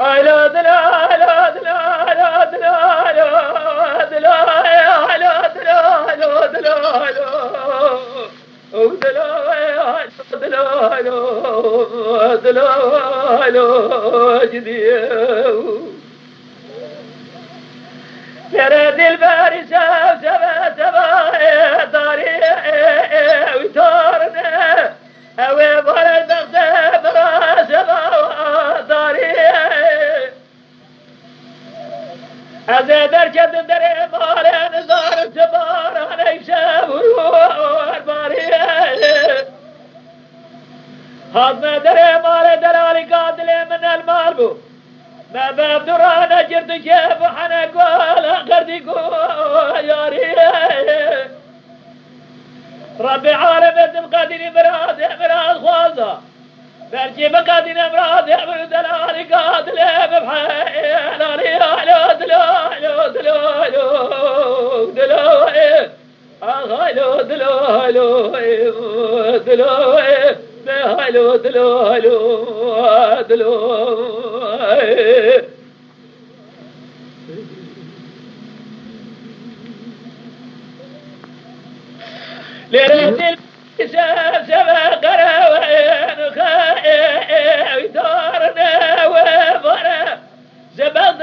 لا دلا لا دلا لا دلا لا دلا لا دلا لا دلا لا يرد الباري سبا داري وتورنا اوي بلد بغداد سبا داري ازدر كد دري مال نزار تبار علي شابور باري هذا دري مال دلالي قاتل من المال بو ما باب درانا جرد شيف وحنا قول قردي قول يا ريت ربي عالم اسم قادري مراد خوازة برجي مقادين امراض يعمل دلالي قاتل ببحيل علي دلو لريت الشباب قراوين خايف دارنا وبرا زبد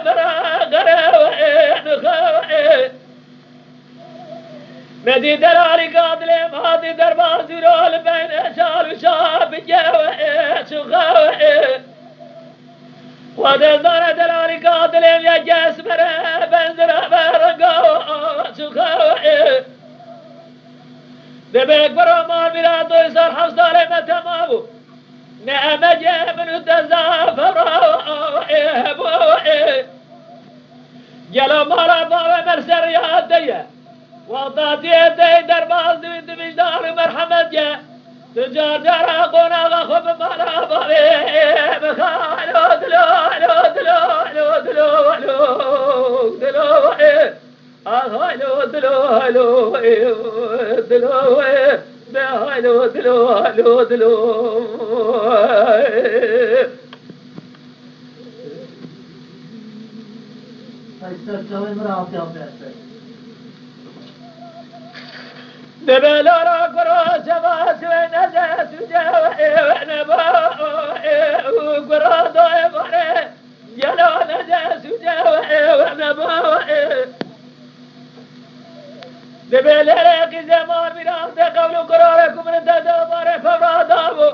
برا قراوين خايف مدي دلالي قادل ماضي دربان زرول بين شال وشاب جاوي سخاوي ودزار دلالي قادل يا جاسمر بنزر برقو سخاوي دبيك برو مال ميرادو يصير حصدار متمامو نعم جاب من التزافر جلو مالا بابا مرسر يا ديه وضعت يدي درباز دويد بجدار مرحمة جا تجار جارا قونا غخب مالا بابي بخالو دلو دبلورا قرا سباس ونزات وجاوي ونبا وقرا ضيبره يلو نزات وجاوي ونبا دبلورا كي زمان بنام قبل قراركم من دبره فبرادابو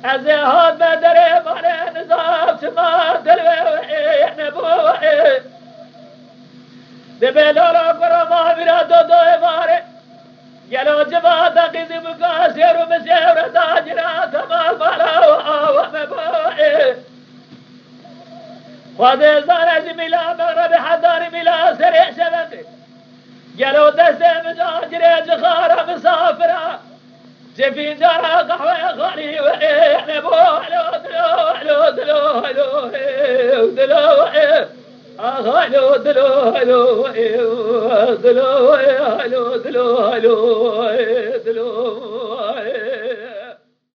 ازهاد بدره مال نظام سما دلوي نبو دبلورا قرا ما بنادو ضيبره يلو جبات قيد مقاسر ومسير تاجرات مال مالا ومبوئي وهذا زار جميلا مغرب حضاري ملا سريع شبكي يلو دسته مجاجر جخارة مسافرة جفين جارة قحوة خالي وإحنا بوحلو دلو